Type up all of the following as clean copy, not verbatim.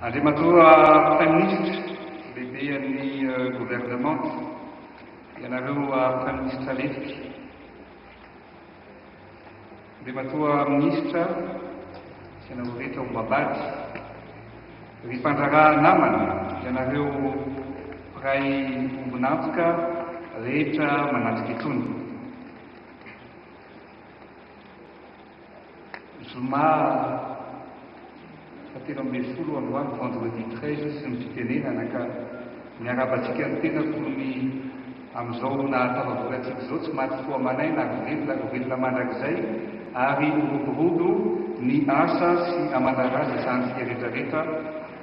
Andriamatoa Prime Ministre, lehibe an'ny gouvernement, ianareo Prime Ministre lefika, Andriamatoa Ministra, sy ianareo rehetra ombabady, ry mpandraraha namana, ianareo mpiray ombinantoka rehetra manantoka itony. Zoma fatelo amby folo androany vendredi 13 sy ny fitenenana ka miarabantsika ny tena tony amin'izao nahatavavolantsika izao tsy maty foa manay na velona mandrakizay ary roborobo ny asa sy amandrarazy isantsika rehetrarehetra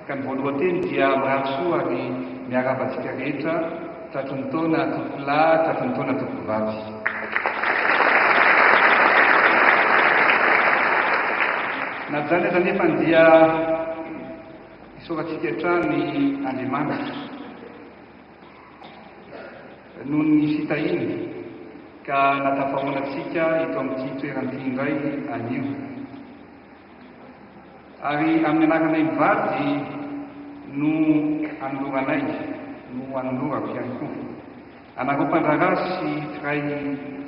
ka ny voalohanteny dia miratsoa ary miarabantsika rehetra tratry ny taona tompolahy tratry ny taona tompovavy. Na zany aza nefa dia isoratsika hatrany Andriamanitra noho ny fitahiny ka natafahonatsika ito amin'ity toerany ity indray anio. Ary amin'ny anaranay mivady no anoloranay no anolorako ihany koa anareo mpandraraha sy mpiray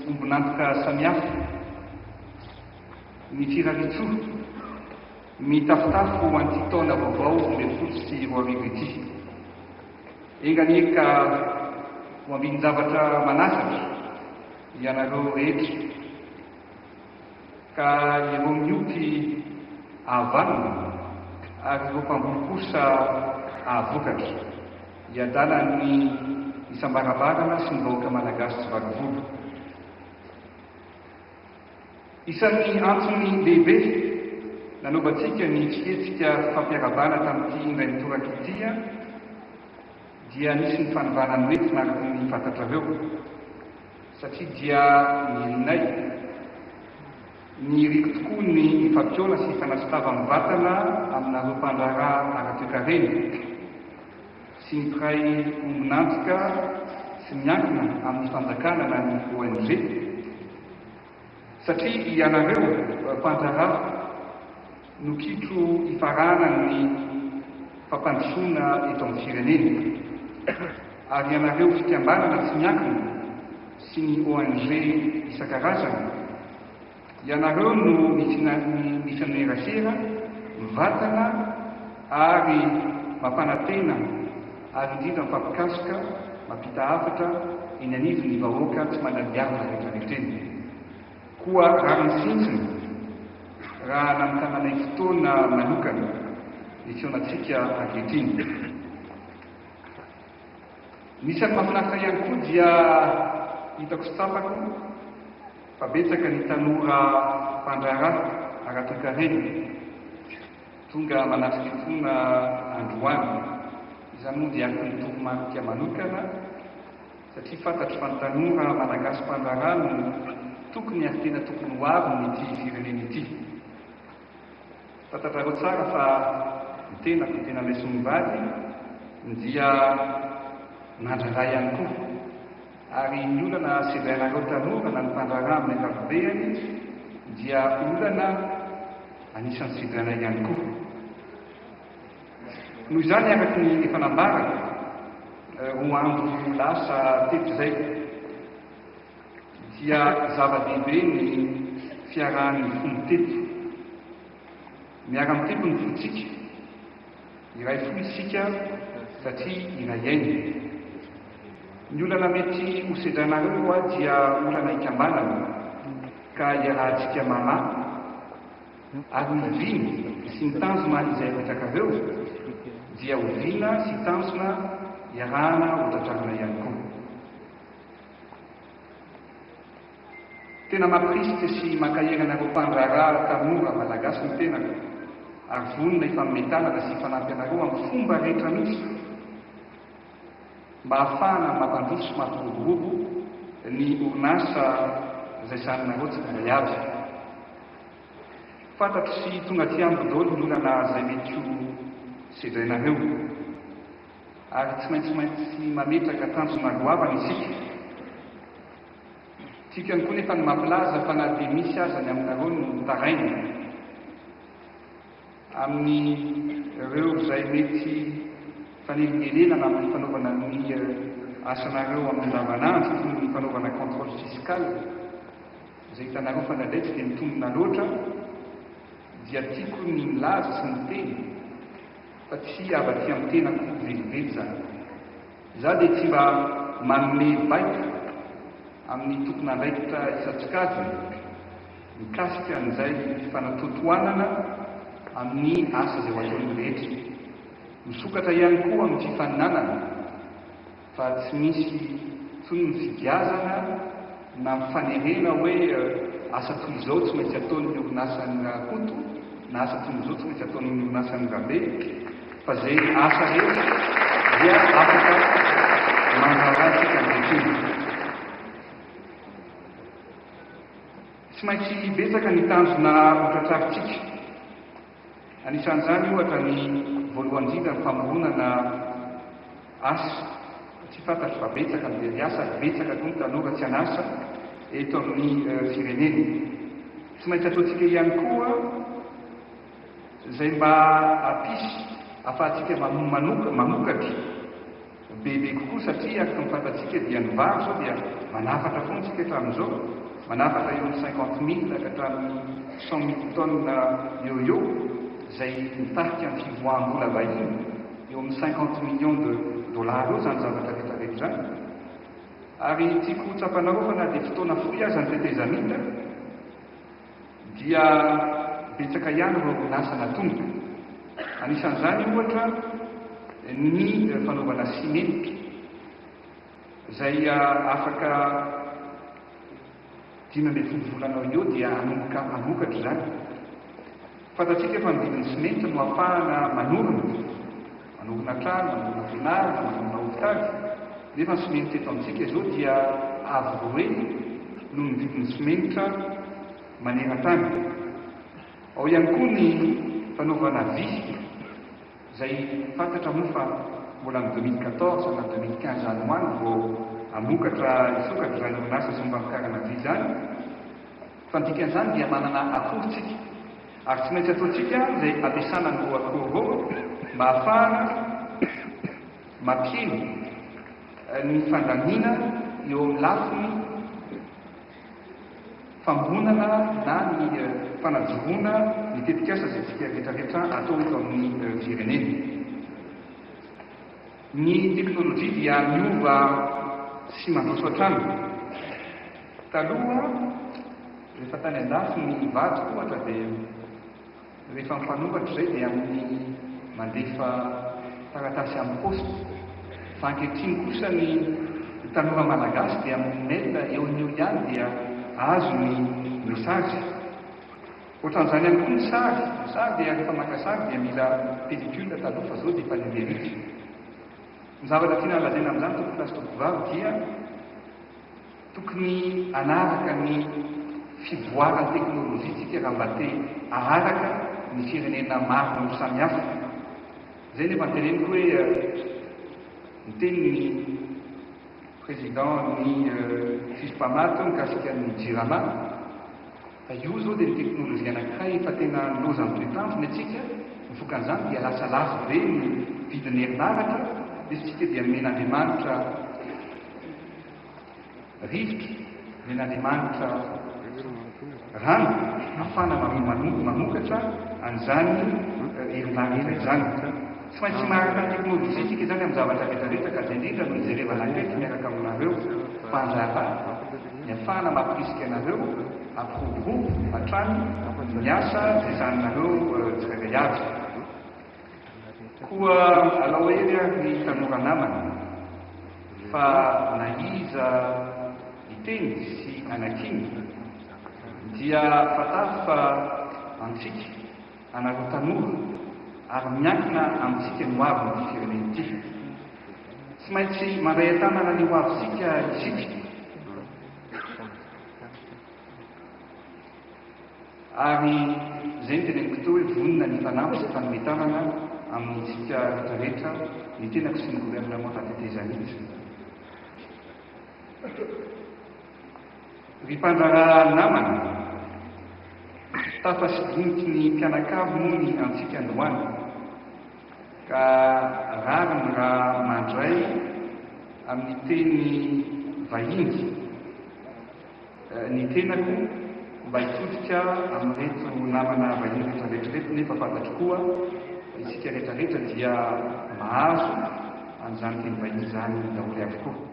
ombinantoka samihafa ny firaritsoa mitafitafo an'ity taona vaovao 2024 ity. Enganie ka ho ambiny zavatra manasatra ianareo rehetra ka ireo mioty ahavanina ary ireo mpamboly kosa ahavokatra hiadana ny isambarabarana sy ny vahoaka malagasy tsy vakovolo. Isan'ny antsony lehibe nanaovantsika ny fihetsika fampiarabana tamin'ity indray mitoraka ity dia nisy ny fanovana ny retina araka ny fantatrareo satria dia nirinay niriko tokoa ny fampiona sy fanasitava amin'ny vatana aminareo mpandraraha ara-toe-karena sy ny mpiray ombinantoka sy miankina amin'ny fanjakana na ny ONG satria ianareo mpandraraha nokitro ifarana ny fampandrosoana eto amin'ny firenena ary ianareo fikambanana tsy miankina sy ny ONG isan-karazany ianareo no mifanerasera mivatana ary mampanantena ary indrindra mifampikasoka mampita hafatra eny anivony vahoaka tsy manambiavina rehetrarehetreny koa raha ny sintsiny raha namitamanay fotoana manokana itionatsika ankehitriny. Nisan'ny mahafinaritra ihany koa dia hitako sy tsapako fa betsaka ny tanora mpandraraha ara-toe-karena tonga manatrika itona androany. Izany moa dia araka ny toromarika manokana satria fantatro fa ny tanora malagasy mpandraraha no tokony ary tena tokony ho avy n'ity firenena ity. Fantatrareo tsara fa ny tena laiso mivady dia nandraraha ihany koa ary ny olana sedrainareo tanora na ny mpandraraha amin'ny ankapobeny dia olana anisan'ny sedraina ihany koa. Noho izany araka ny fanambarana roa andro lasa teto izay dia zava-dehibe ny fiarahan'ny fomba teto miara amin'ny tempo ny fotsika iray fo isika satria iray ainy. Ny olana mety ho sedrainareo dia olana ikambanana ka iarahantsika mama ary ny vina sy ny tanjona izay retrakareo dia ho vina sy tanjona iarahana ho tratrarina ihany koa. tena mamprisika sy mankaherinareo mpandrarah tanora malagasy ny tenako ary vonona ifametanana sy ifanampy anareo amin'ny fomba rehetra misy mba hahafahana mampandroso sy mampiroborobo ny orinasa izay saninareo tsirairay avy. Fantatro sy tonga ty amiko daholo ny olana izay mety ho sedrainareo ary tsy maintsy mametraka tanjona goavana isika. Tikany koa nefa ny mampilaza fa na dia misy azany aminareo no taraina amin'ny ireo izay mety fanelina amin'ny fanaovana ny asanareo amin'ny andavanandro toy ny fanaovana contrôle fiscal izay hitanareo fa nandray tsy dia mitombona loatra dia tiako ny milaza sy ny teny fa tsy ava-ty amin'ny tenako velively zany. Za dia tsy mba manome baika amin'ny tompon'andraikitra isan-tsokajiny mikasika an'izay fanatotoanana amin'ny asa izay ho ataon'ny rehetra. Misokatra ihany koa amin'ny fifaninanana fa tsy misy tsony ny fidiazana na mifanerena hoe asa toy izao tsy maintsy ataon'ny orinasan'ny rakoto na asa toy izao tsy maintsy ataon'ny orinasan'ny rabe fa zay asa rehetra dia afaka mandraratsika an'rehetriny. Tsy maintsy betsaka ny tanjona hotratraritsika. Anisan'izany ohatra ny voalohany indrindra ny famoronana asa. Tsy fantatro fa betsaka ny asa, betsaka koa ny tanora tsy hanasa eto amin'ny firenena. Tsy maintsy ataontsika ihany koa izay mba hampisy ahafahantsika mamokatra bebe kokoa satria afaka mifantatsika dia ny vary zao dia manafatra foana tsika hatramin'izao. Manafatra eo amin'ny 50 000 ka hatramin'ny 100 000 tonnes eo izay mitarika amin'ny fivoahambola vahiny eo amin'ny 50 millions de dollars eo zany zavatra rehetrarehetra zany. Ary tiako tsapanareo fa na dia fotoana fohy aza ny tetezamita dia betsaka ihany ireo orinasa natonga. Anisan'izany ohatra ny fanaovana simenty izay afaka 15 volana eo dia mamokatra zany. Fantatsika fa ny vidin'ny simenty no ahafahana manorina trano, manorina fianarana, manorina hopitaly. Nefa ny simenty eto amintsika izao dia avo roe noho ny vidin'ny simenitra maneran-tany. Ao ihany koa ny fanaovana vy izay fantatra moa fa mbola amin'ny 2014 na 2015 any ho any vao amokatra isokatra izany orinasa sy mba mikarana vy zany. Fa ny dikan'izany dia manana akorontsika ary tsy maintsy ataontsika izay ampiasana ny akoro mba ahafahana mampiheny ny fandaniana eo amin'ny lafiny fambonana na ny fanajoroana ny tetikasa izay tsika rehetrarehetra atao eto amin'ny firenena. Ny teknôlôjia dia miova sy mandroso hatrany. Taloha rehefa tany andafy ny vato ohatra dia rehefa mifanoratra izay dia amin'ny mandefa taratasy amin'ny poste. Fa ankehitriny kosa ny tanora malagasy dia amin'ny mail eo ihany dia azo ny mesazy. Ohatran'izany ihany koa ny sary. Ny sary dia rehefa maka sary dia mila pellicule taloha fa zao dia efa numerika. Ny zavatra tiana lazaina amin'izany tokony lasitokivavy dia tokony anaraka ny fivoaran'ny teknôlôjia tsika raha mba te aharaka ny firenena maro no samihafa. Zay nefa nyteneniko hoe ny tenin'ny président ny fispamato mikasika ny jirama fa io zao dia ny teknôlôjia anankiray efa tena loza amin'ny toetrandro ny atsika. Mifokan'izany dia lasa lafo be ny vidin'ny herinaratra dia tsika dia men'Andriamanitra rivotra, men'Andriamanitra rano ahafahana mamokatra an'izany herinaratra izany. Tsy maintsy maharaka ny teknôlôjia tsika izany amin'ny zavatra rehetrarehetra ka dia indrindra no ijerevana andraiky miaraka aminareo fanjara ny ahafahana mampirisika anareo ampiroborobo hatrany ny asa izay saninareo tsirairay avy. Koa alao hery ny tanora namana fa na iza iteny sy anakiny dia fatafy fa antsika anareo tanora ary miankina amintsika no avy ny firenen'ity. Tsy maintsy mandray an-tanana ny ho avysika isika. Ary izay ny teneniko teo hoe vonina ny fanampy sy fanometanana amin'ntsika rehetrarehetra ny tenako sy ny gouvernement tatetezana izy. Ry mpandrara namana, tafasidonika ny mpianakavy moa ny antsika androany, ka rary ny raha mandray amin'ny teny vahiny ny tenako mba hitodika amin'reto namana vahiny rehetrarehetra nefa fantatro koa isika rehetrarehetra dia mahazo an'izany teny vahiny izany daholo avokoa.